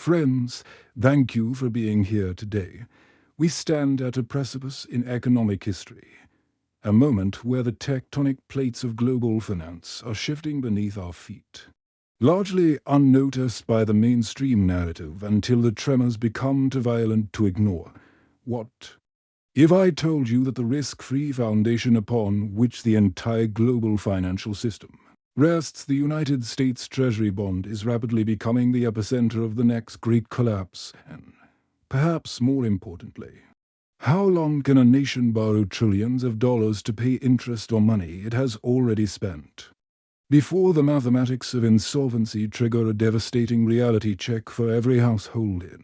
Friends, thank you for being here today. We stand at a precipice in economic history, a moment where the tectonic plates of global finance are shifting beneath our feet. Largely unnoticed by the mainstream narrative until the tremors become too violent to ignore. What if I told you that the risk-free foundation upon which the entire global financial system rests, the United States Treasury bond, is rapidly becoming the epicenter of the next great collapse, and perhaps more importantly, how long can a nation borrow trillions of dollars to pay interest on money it has already spent, before the mathematics of insolvency trigger a devastating reality check for every household in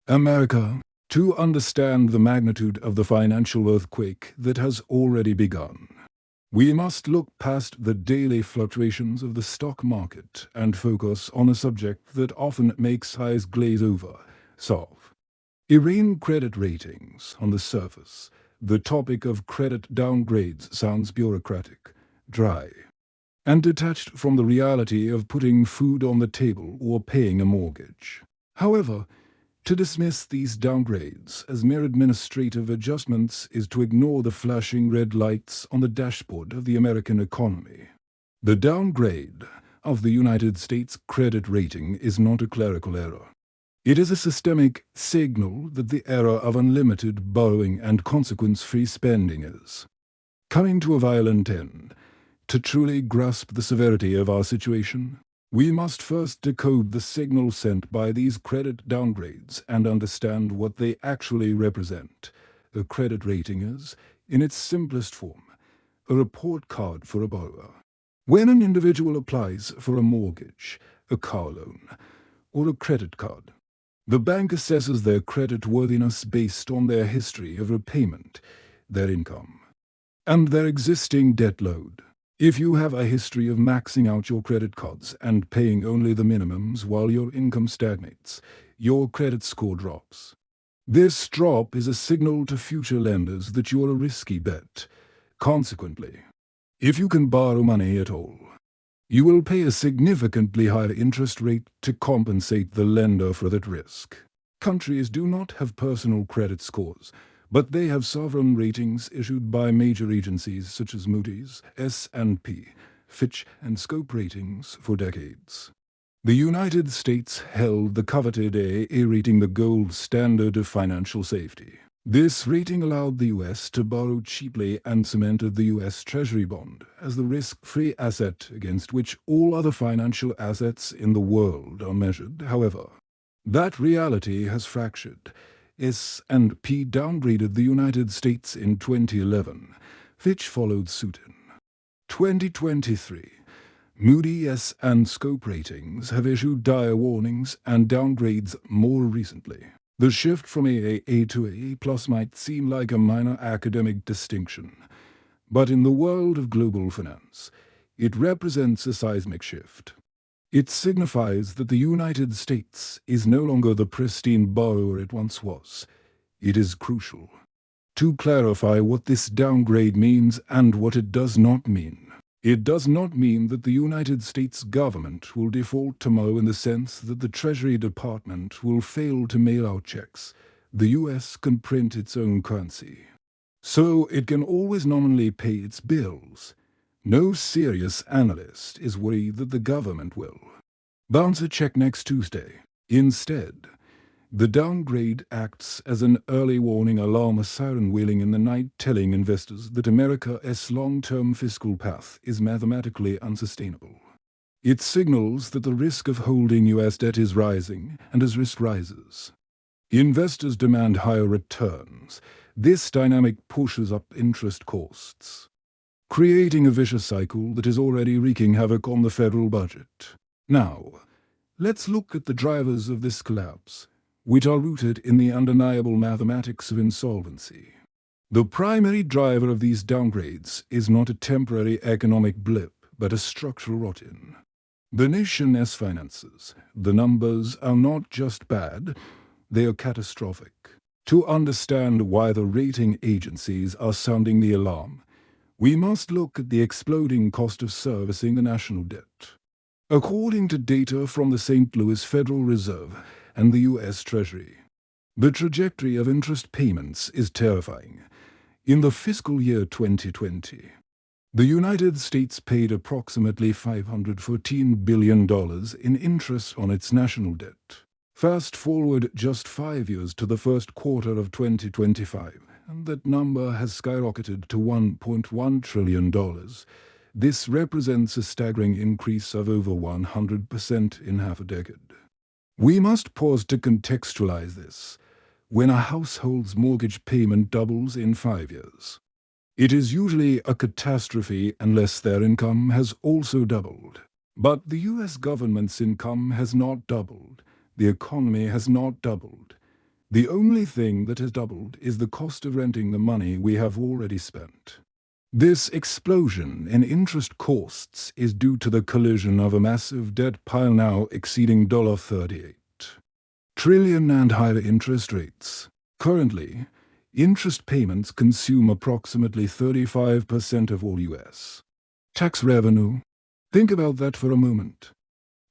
America? To understand the magnitude of the financial earthquake that has already begun, we must look past the daily fluctuations of the stock market and focus on a subject that often makes eyes glaze over: Iran credit ratings. On the surface, the topic of credit downgrades sounds bureaucratic, dry, and detached from the reality of putting food on the table or paying a mortgage. However, to dismiss these downgrades as mere administrative adjustments is to ignore the flashing red lights on the dashboard of the American economy. The downgrade of the United States credit rating is not a clerical error. It is a systemic signal that the era of unlimited borrowing and consequence-free spending is coming to a violent end. To truly grasp the severity of our situation, we must first decode the signal sent by these credit downgrades and understand what they actually represent. A credit rating is, in its simplest form, a report card for a borrower. When an individual applies for a mortgage, a car loan, or a credit card, the bank assesses their credit worthiness based on their history of repayment, their income, and their existing debt load. If you have a history of maxing out your credit cards and paying only the minimums while your income stagnates, your credit score drops. This drop is a signal to future lenders that you are a risky bet. Consequently, if you can borrow money at all, you will pay a significantly higher interest rate to compensate the lender for that risk. Countries do not have personal credit scores, but they have sovereign ratings issued by major agencies such as Moody's, S&P, Fitch, and Scope Ratings for decades. The United States held the coveted AA rating the gold standard of financial safety. This rating allowed the U.S. to borrow cheaply and cemented the U.S. Treasury bond as the risk-free asset against which all other financial assets in the world are measured. However, that reality has fractured. S&P downgraded the United States in 2011. Fitch followed suit in 2023. Moody's and Scope Ratings have issued dire warnings and downgrades more recently. The shift from AAA to AA+ might seem like a minor academic distinction, but in the world of global finance, it represents a seismic shift. It signifies that the United States is no longer the pristine borrower it once was. It is crucial to clarify what this downgrade means and what it does not mean. It does not mean that the United States government will default tomorrow in the sense that the Treasury Department will fail to mail out checks. The U.S. can print its own currency, so it can always nominally pay its bills. No serious analyst is worried that the government will bounce a check next Tuesday. Instead, the downgrade acts as an early warning alarm, a siren wailing in the night, telling investors that America's long-term fiscal path is mathematically unsustainable. It signals that the risk of holding U.S. debt is rising, and as risk rises, investors demand higher returns. This dynamic pushes up interest costs, creating a vicious cycle that is already wreaking havoc on the federal budget. Now, let's look at the drivers of this collapse, which are rooted in the undeniable mathematics of insolvency. The primary driver of these downgrades is not a temporary economic blip, but a structural rot-in. The nation's finances, the numbers are not just bad, they are catastrophic. To understand why the rating agencies are sounding the alarm, we must look at the exploding cost of servicing the national debt. According to data from the St. Louis Federal Reserve, and the U.S. Treasury. The trajectory of interest payments is terrifying. In the fiscal year 2020, the United States paid approximately $514 billion in interest on its national debt. Fast forward just 5 years to the first quarter of 2025, and that number has skyrocketed to $1.1 trillion. This represents a staggering increase of over 100% in half a decade. We must pause to contextualize this. When a household's mortgage payment doubles in 5 years, it is usually a catastrophe unless their income has also doubled. But the U.S. government's income has not doubled. The economy has not doubled. The only thing that has doubled is the cost of renting the money we have already spent. This explosion in interest costs is due to the collision of a massive debt pile now exceeding $38 trillion and higher interest rates. Currently, interest payments consume approximately 35% of all U.S. tax revenue. Think about that for a moment.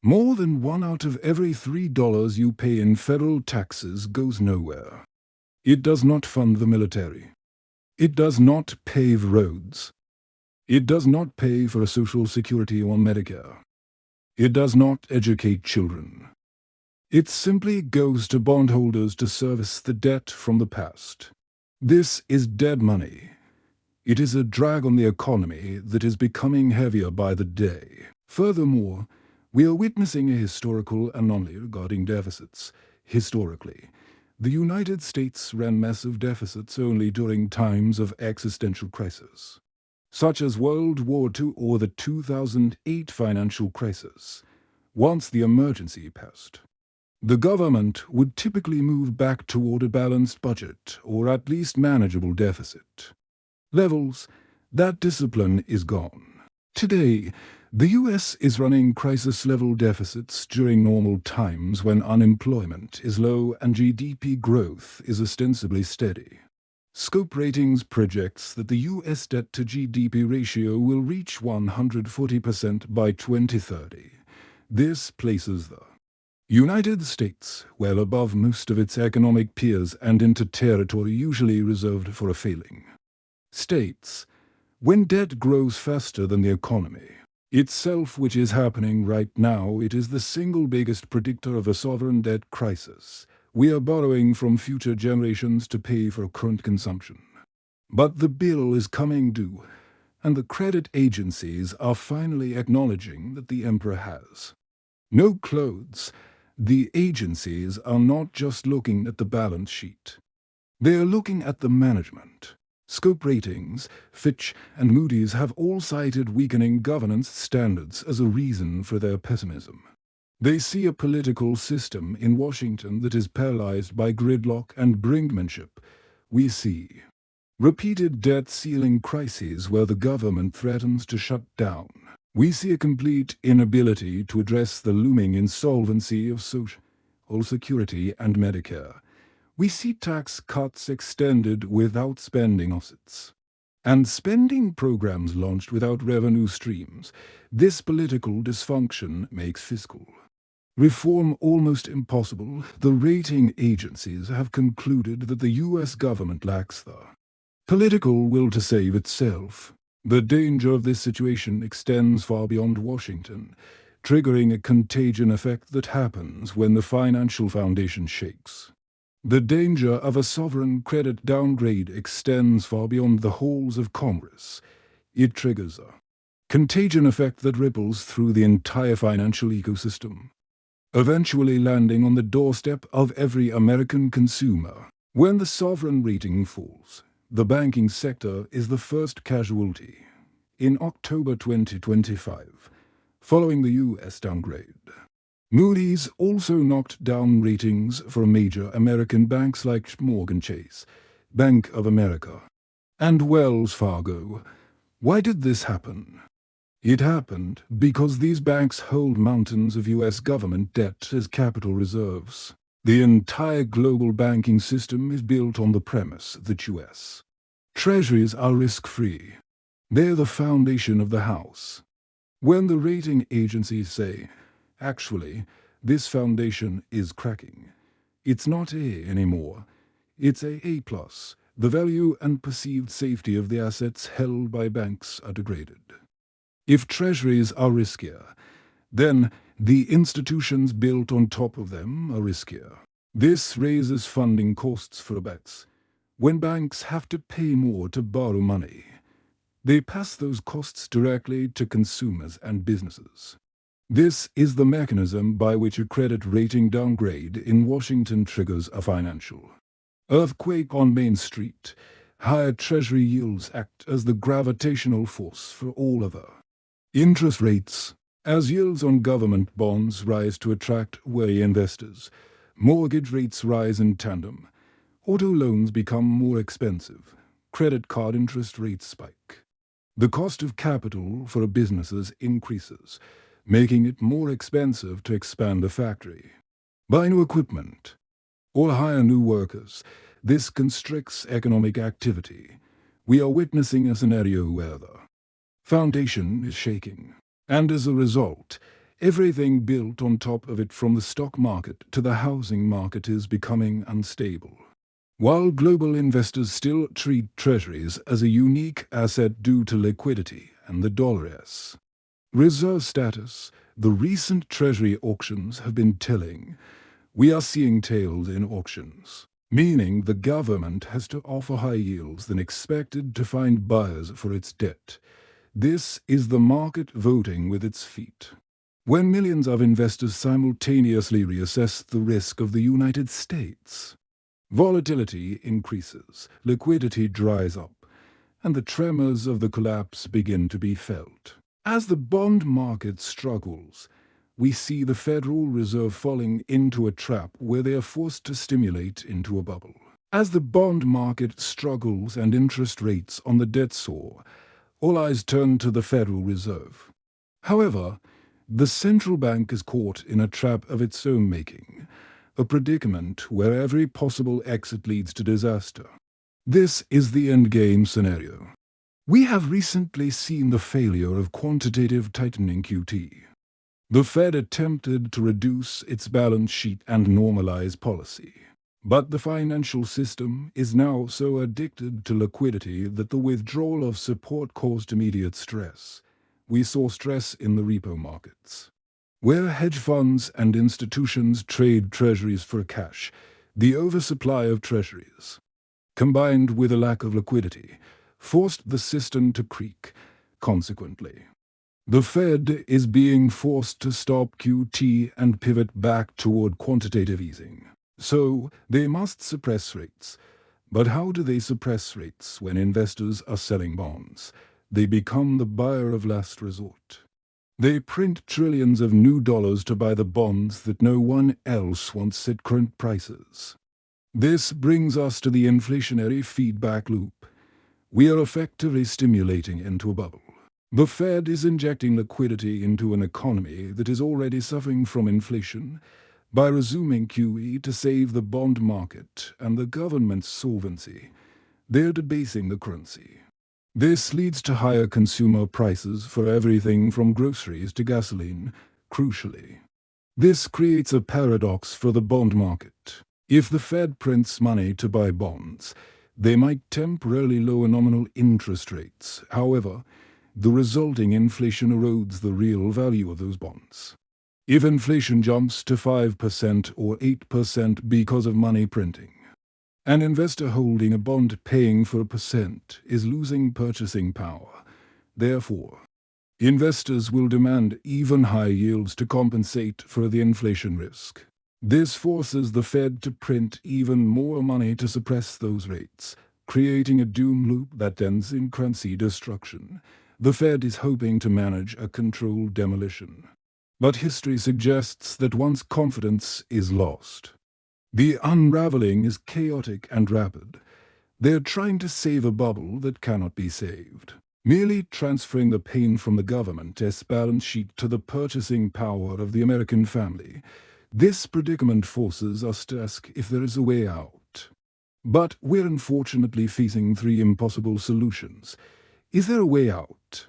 More than 1 out of every $3 you pay in federal taxes goes nowhere. It does not fund the military. It does not pave roads. It does not pay for a Social Security or Medicare. It does not educate children. It simply goes to bondholders to service the debt from the past. This is dead money. It is a drag on the economy that is becoming heavier by the day. Furthermore, we are witnessing a historical anomaly regarding deficits. Historically, the United States ran massive deficits only during times of existential crisis, such as World War II or the 2008 financial crisis. Once the emergency passed, the government would typically move back toward a balanced budget or at least manageable deficit levels. That discipline is gone. Today, the U.S. is running crisis-level deficits during normal times when unemployment is low and GDP growth is ostensibly steady. Scope Ratings projects that the U.S. debt-to-GDP ratio will reach 140% by 2030. This places the United States well above most of its economic peers and into territory usually reserved for a failing states. When debt grows faster than the economy itself, which is happening right now, it is the single biggest predictor of a sovereign debt crisis. We are borrowing from future generations to pay for current consumption. But the bill is coming due, and the credit agencies are finally acknowledging that the emperor has no clothes. The agencies are not just looking at the balance sheet. They are looking at the management. Scope Ratings, Fitch, and Moody's have all cited weakening governance standards as a reason for their pessimism. They see a political system in Washington that is paralyzed by gridlock and brinkmanship. We see repeated debt ceiling crises where the government threatens to shut down. We see a complete inability to address the looming insolvency of Social Security and Medicare. We see tax cuts extended without spending offsets, and spending programs launched without revenue streams. This political dysfunction makes fiscal reform almost impossible. The rating agencies have concluded that the U.S. government lacks the political will to save itself. The danger of this situation extends far beyond Washington, triggering a contagion effect that happens when the financial foundation shakes. The danger of a sovereign credit downgrade extends far beyond the halls of Congress. It triggers a contagion effect that ripples through the entire financial ecosystem, eventually landing on the doorstep of every American consumer. When the sovereign rating falls, the banking sector is the first casualty. In October 2025, following the U.S. downgrade, Moody's also knocked down ratings for major American banks like Morgan Chase, Bank of America, and Wells Fargo. Why did this happen? It happened because these banks hold mountains of U.S. government debt as capital reserves. The entire global banking system is built on the premise that U.S. Treasuries are risk-free. They're the foundation of the house. When the rating agencies say, actually, this foundation is cracking, It's not A anymore. It's A+. The value and perceived safety of the assets held by banks are degraded. If treasuries are riskier, then the institutions built on top of them are riskier. This raises funding costs for banks. When banks have to pay more to borrow money, they pass those costs directly to consumers and businesses. This is the mechanism by which a credit rating downgrade in Washington triggers a financial earthquake on Main Street. Higher treasury yields act as the gravitational force for all other interest rates. As yields on government bonds rise to attract wary investors, mortgage rates rise in tandem. Auto loans become more expensive. Credit card interest rates spike. The cost of capital for businesses increases, making it more expensive to expand a factory, buy new equipment, or hire new workers. This constricts economic activity. We are witnessing a scenario where the foundation is shaking, and as a result, everything built on top of it, from the stock market to the housing market, is becoming unstable. While global investors still treat treasuries as a unique asset due to liquidity and the dollar's reserve status, the recent treasury auctions have been telling. We are seeing tails in auctions, meaning the government has to offer high yields than expected to find buyers for its debt. This is the market voting with its feet. When millions of investors simultaneously reassess the risk of the United States, volatility increases, liquidity dries up, and the tremors of the collapse begin to be felt. As the bond market struggles, we see the Federal Reserve falling into a trap where they are forced to stimulate into a bubble. As the bond market struggles and interest rates on the debt soar, all eyes turn to the Federal Reserve. However, the central bank is caught in a trap of its own making, a predicament where every possible exit leads to disaster. This is the endgame scenario. We have recently seen the failure of quantitative tightening QT. The Fed attempted to reduce its balance sheet and normalize policy. But the financial system is now so addicted to liquidity that the withdrawal of support caused immediate stress. We saw stress in the repo markets, where hedge funds and institutions trade treasuries for cash. The oversupply of treasuries, combined with a lack of liquidity, forced the system to creak. Consequently, the Fed is being forced to stop QT and pivot back toward quantitative easing. So, they must suppress rates. But how do they suppress rates when investors are selling bonds? They become the buyer of last resort. They print trillions of new dollars to buy the bonds that no one else wants at current prices. This brings us to the inflationary feedback loop. We are effectively stimulating into a bubble. The Fed is injecting liquidity into an economy that is already suffering from inflation by resuming QE to save the bond market and the government's solvency. They're debasing the currency. This leads to higher consumer prices for everything from groceries to gasoline. Crucially, this creates a paradox for the bond market. If the Fed prints money to buy bonds, they might temporarily lower nominal interest rates. However, the resulting inflation erodes the real value of those bonds. If inflation jumps to 5% or 8% because of money printing, an investor holding a bond paying for a percent is losing purchasing power. Therefore, investors will demand even higher yields to compensate for the inflation risk. This forces the Fed to print even more money to suppress those rates, creating a doom loop that ends in currency destruction. The Fed is hoping to manage a controlled demolition. But history suggests that once confidence is lost, the unraveling is chaotic and rapid. They're trying to save a bubble that cannot be saved, merely transferring the pain from the government's balance sheet to the purchasing power of the American family. This predicament forces us to ask if there is a way out. But we're unfortunately facing three impossible solutions. Is there a way out?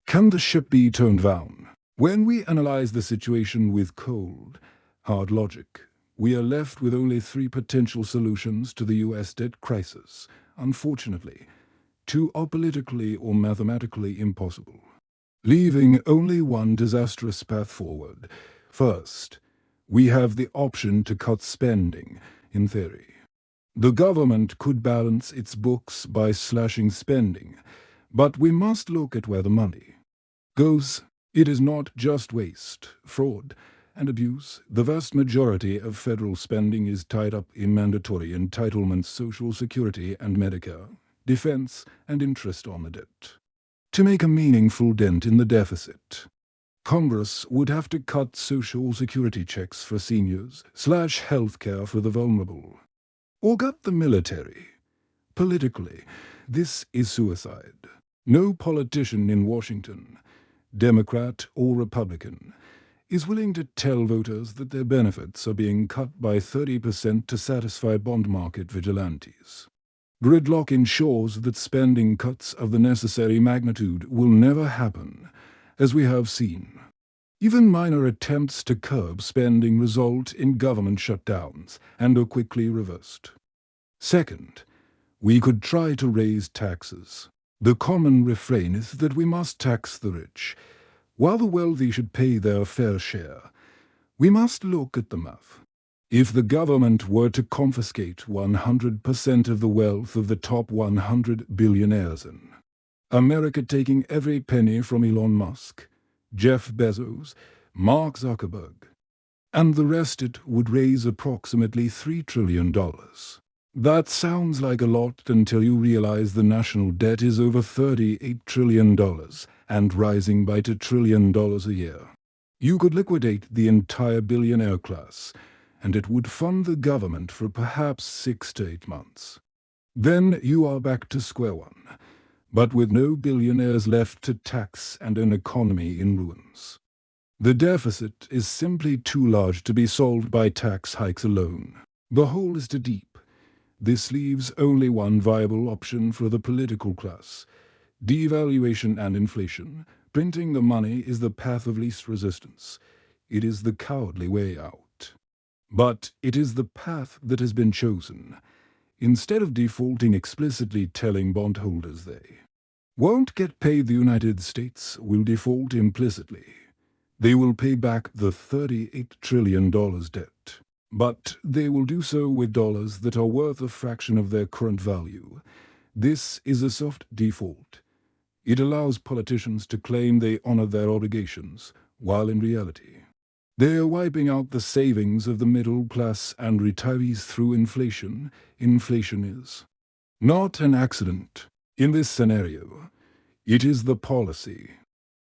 Can the ship be turned down? When we analyze the situation with cold, hard logic, We are left with only three potential solutions to the US debt crisis. Unfortunately, two are politically or mathematically impossible, leaving only one disastrous path forward. First, we have the option to cut spending, in theory. The government could balance its books by slashing spending, but we must look at where the money goes. It is not just waste, fraud, and abuse. The vast majority of federal spending is tied up in mandatory entitlements, Social Security and Medicare, defense, and interest on the debt. To make a meaningful dent in the deficit, Congress would have to cut Social Security checks for seniors, slash health care for the vulnerable, or gut the military. Politically, this is suicide. No politician in Washington, Democrat or Republican, is willing to tell voters that their benefits are being cut by 30% to satisfy bond market vigilantes. Gridlock ensures that spending cuts of the necessary magnitude will never happen, as we have seen. Even minor attempts to curb spending result in government shutdowns and are quickly reversed. Second, we could try to raise taxes. The common refrain is that we must tax the rich, while the wealthy should pay their fair share. We must look at the math. If the government were to confiscate 100% of the wealth of the top 100 billionaires in America, taking every penny from Elon Musk, Jeff Bezos, Mark Zuckerberg, and the rest, it would raise approximately $3 trillion. That sounds like a lot until you realize the national debt is over $38 trillion and rising by $2 trillion a year. You could liquidate the entire billionaire class, and it would fund the government for perhaps 6 to 8 months. Then you are back to square one, but with no billionaires left to tax and an economy in ruins. The deficit is simply too large to be solved by tax hikes alone. The hole is too deep. This leaves only one viable option for the political class: devaluation and inflation. Printing the money is the path of least resistance. It is the cowardly way out. But it is the path that has been chosen. Instead of defaulting, explicitly telling bondholders they won't get paid, the United States will default implicitly. They will pay back the $38 trillion debt. But they will do so with dollars that are worth a fraction of their current value. This is a soft default. It allows politicians to claim they honor their obligations, while in reality, they are wiping out the savings of the middle class and retirees through inflation. Inflation is not an accident. In this scenario, it is the policy.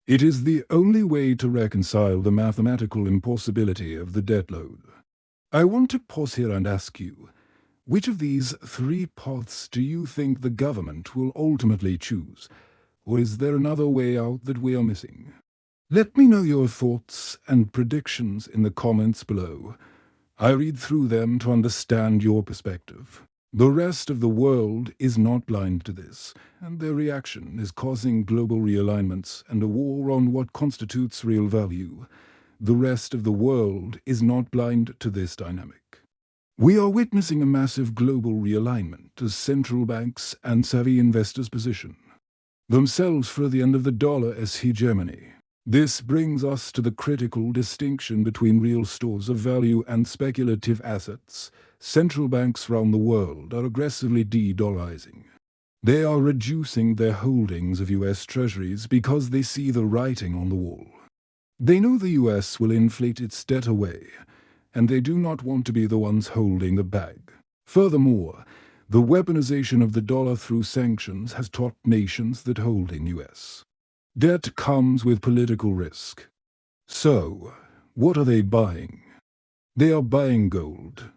It is the only way to reconcile the mathematical impossibility of the debt load. I want to pause here and ask you, which of these three paths do you think the government will ultimately choose? Or is there another way out that we are missing? Let me know your thoughts and predictions in the comments below. I read through them to understand your perspective. The rest of the world is not blind to this, and their reaction is causing global realignments and a war on what constitutes real value. The rest of the world is not blind to this dynamic. We are witnessing a massive global realignment as central banks and savvy investors position themselves for the end of the dollar as hegemony. This brings us to the critical distinction between real stores of value and speculative assets. Central banks around the world are aggressively de-dollarizing. They are reducing their holdings of US Treasuries because they see the writing on the wall. They know the US will inflate its debt away, and they do not want to be the ones holding the bag. Furthermore, the weaponization of the dollar through sanctions has taught nations that holding US debt comes with political risk. So, what are they buying? They are buying gold.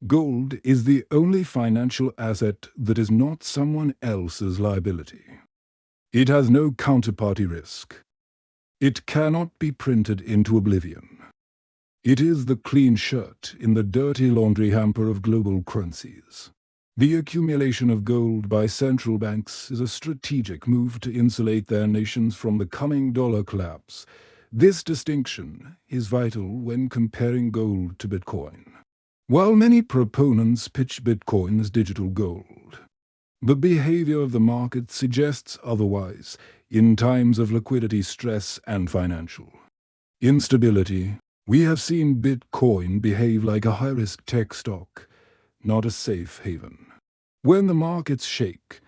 Gold is the only financial asset that is not someone else's liability. It has no counterparty risk. It cannot be printed into oblivion. It is the clean shirt in the dirty laundry hamper of global currencies. The accumulation of gold by central banks is a strategic move to insulate their nations from the coming dollar collapse. This distinction is vital when comparing gold to Bitcoin. While many proponents pitch Bitcoin as digital gold, the behavior of the market suggests otherwise in times of liquidity stress and financial instability. We have seen Bitcoin behave like a high-risk tech stock, not a safe haven. When the markets shake,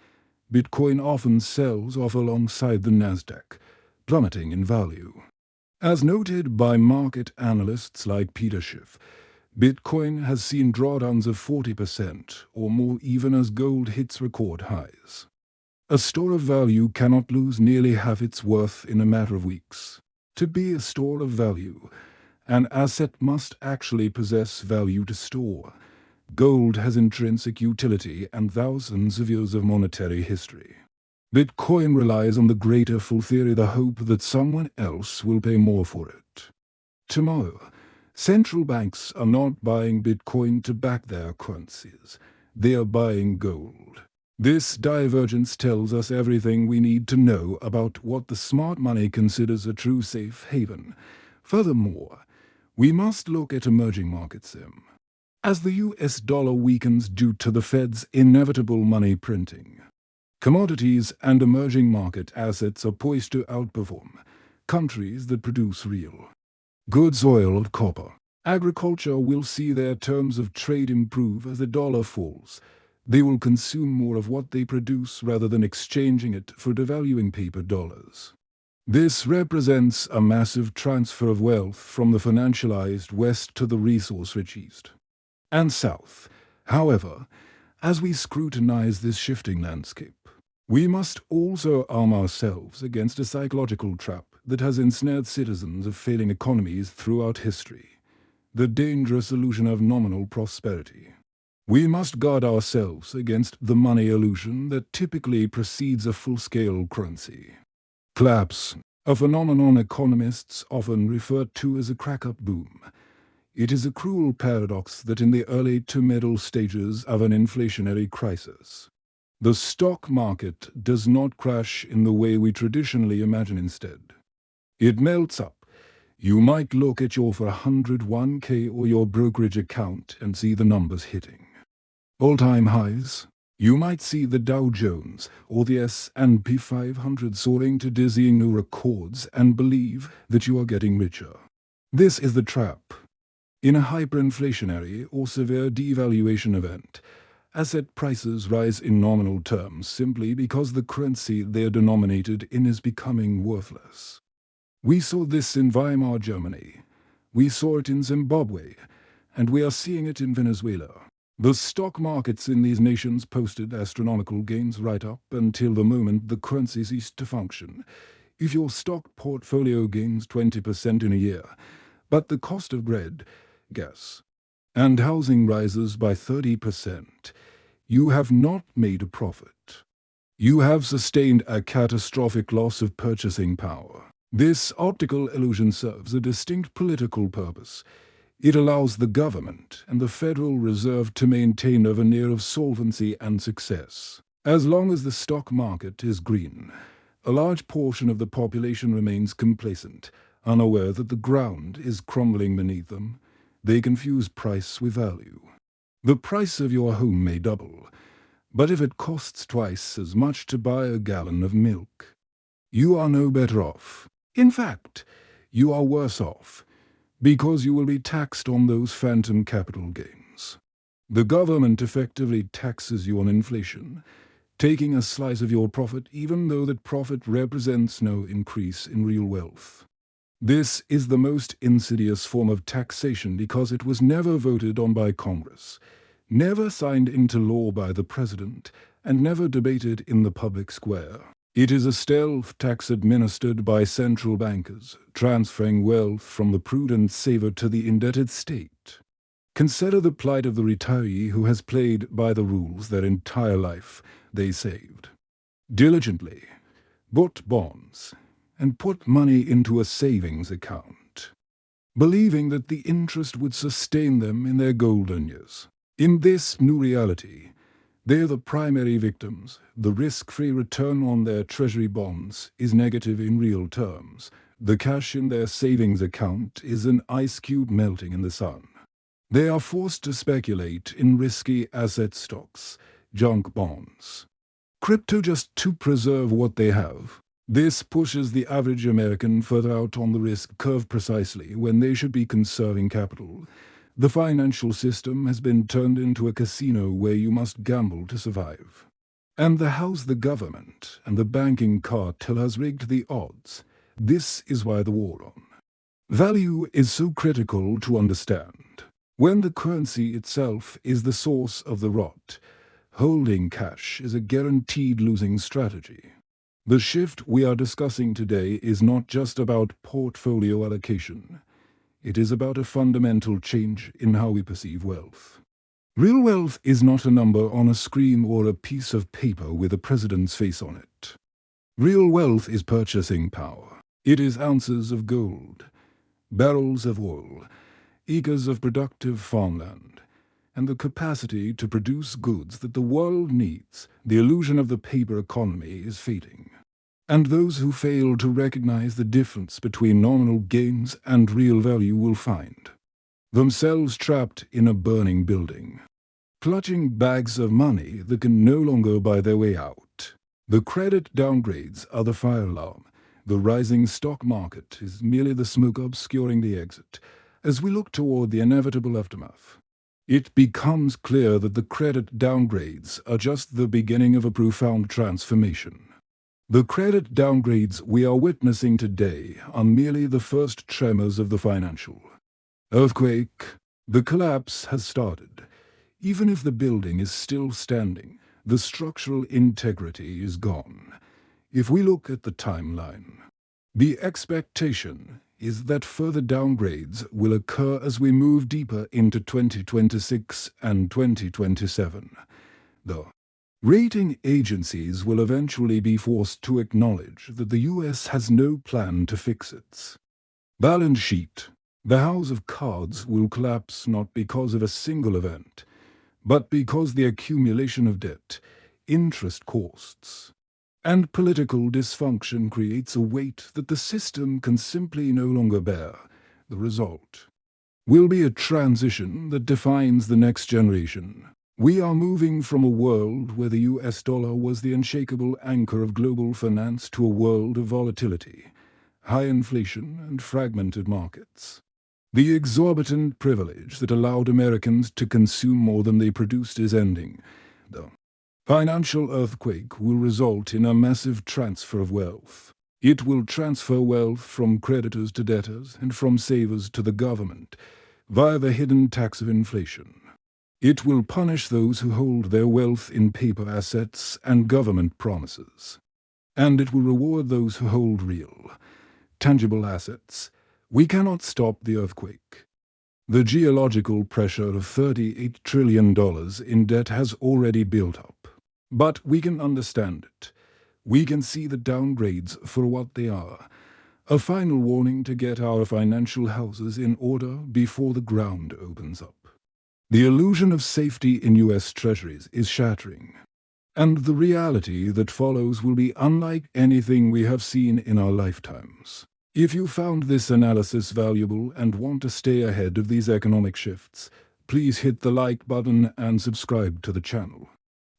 Bitcoin often sells off alongside the Nasdaq, plummeting in value. As noted by market analysts like Peter Schiff, Bitcoin has seen drawdowns of 40% or more even as gold hits record highs. A store of value cannot lose nearly half its worth in a matter of weeks. To be a store of value, an asset must actually possess value to store. Gold has intrinsic utility and thousands of years of monetary history. Bitcoin relies on the greater fool theory, the hope that someone else will pay more for it. Tomorrow, central banks are not buying Bitcoin to back their currencies. They are buying gold. This divergence tells us everything we need to know about what the smart money considers a true safe haven. Furthermore, we must look at emerging markets. As the US dollar weakens due to the Fed's inevitable money printing, commodities and emerging market assets are poised to outperform countries that produce real goods. Oil and copper. Agriculture will see their terms of trade improve as the dollar falls. They will consume more of what they produce rather than exchanging it for devaluing paper dollars. This represents a massive transfer of wealth from the financialized West to the resource-rich East and South. However, as we scrutinize this shifting landscape, we must also arm ourselves against a psychological trap that has ensnared citizens of failing economies throughout history: the dangerous illusion of nominal prosperity. We must guard ourselves against the money illusion that typically precedes a full-scale currency collapse, a phenomenon economists often refer to as a crack-up boom. It is a cruel paradox that in the early to middle stages of an inflationary crisis, the stock market does not crash in the way we traditionally imagine. Instead, it melts up. You might look at your 401k or your brokerage account and see the numbers hitting all-time highs. You might see the Dow Jones or the S&P 500 soaring to dizzying new records and believe that you are getting richer. This is the trap. In a hyperinflationary or severe devaluation event, asset prices rise in nominal terms simply because the currency they are denominated in is becoming worthless. We saw this in Weimar Germany. We saw it in Zimbabwe, and we are seeing it in Venezuela. The stock markets in these nations posted astronomical gains right up until the moment the currency ceased to function. If your stock portfolio gains 20% in a year, but the cost of bread, gas, and housing rises by 30%, you have not made a profit. You have sustained a catastrophic loss of purchasing power. This optical illusion serves a distinct political purpose. It allows the government and the Federal Reserve to maintain a veneer of solvency and success. As long as the stock market is green, a large portion of the population remains complacent, unaware that the ground is crumbling beneath them. They confuse price with value. The price of your home may double, but if it costs twice as much to buy a gallon of milk, you are no better off. In fact, you are worse off, because you will be taxed on those phantom capital gains. The government effectively taxes you on inflation, taking a slice of your profit even though that profit represents no increase in real wealth. This is the most insidious form of taxation because it was never voted on by Congress, never signed into law by the President, and never debated in the public square. It is a stealth tax administered by central bankers, transferring wealth from the prudent saver to the indebted state. Consider the plight of the retiree who has played by the rules their entire life. They saved diligently, bought bonds, and put money into a savings account, believing that the interest would sustain them in their golden years. In this new reality, they are the primary victims. The risk-free return on their treasury bonds is negative in real terms. The cash in their savings account is an ice cube melting in the sun. They are forced to speculate in risky asset stocks, junk bonds, crypto just to preserve what they have. This pushes the average American further out on the risk curve precisely when they should be conserving capital. The financial system has been turned into a casino where you must gamble to survive. And the house the government and the banking cartel has rigged the odds. This is why the war on value is so critical to understand. When the currency itself is the source of the rot, holding cash is a guaranteed losing strategy. The shift we are discussing today is not just about portfolio allocation. It is about a fundamental change in how we perceive wealth. Real wealth is not a number on a screen or a piece of paper with a president's face on it. Real wealth is purchasing power. It is ounces of gold, barrels of oil, acres of productive farmland, and the capacity to produce goods that the world needs. The illusion of the paper economy is fading. And those who fail to recognize the difference between nominal gains and real value will find themselves trapped in a burning building, clutching bags of money that can no longer buy their way out. The credit downgrades are the fire alarm. The rising stock market is merely the smoke obscuring the exit. As we look toward the inevitable aftermath, it becomes clear that the credit downgrades are just the beginning of a profound transformation. The credit downgrades we are witnessing today are merely the first tremors of the financial earthquake. The collapse has started. Even if the building is still standing, the structural integrity is gone. If we look at the timeline, the expectation is that further downgrades will occur as we move deeper into 2026 and 2027. The rating agencies will eventually be forced to acknowledge that the U.S. has no plan to fix its balance sheet. The house of cards will collapse not because of a single event, but because the accumulation of debt, interest costs, and political dysfunction creates a weight that the system can simply no longer bear. The result will be a transition that defines the next generation. We are moving from a world where the US dollar was the unshakable anchor of global finance to a world of volatility, high inflation, and fragmented markets. The exorbitant privilege that allowed Americans to consume more than they produced is ending. The financial earthquake will result in a massive transfer of wealth. It will transfer wealth from creditors to debtors and from savers to the government via the hidden tax of inflation. It will punish those who hold their wealth in paper assets and government promises. And it will reward those who hold real, tangible assets. We cannot stop the earthquake. The geological pressure of $38 trillion in debt has already built up. But we can understand it. We can see the downgrades for what they are. A final warning to get our financial houses in order before the ground opens up. The illusion of safety in U.S. Treasuries is shattering, and the reality that follows will be unlike anything we have seen in our lifetimes. If you found this analysis valuable and want to stay ahead of these economic shifts, please hit the like button and subscribe to the channel.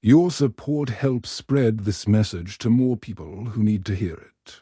Your support helps spread this message to more people who need to hear it.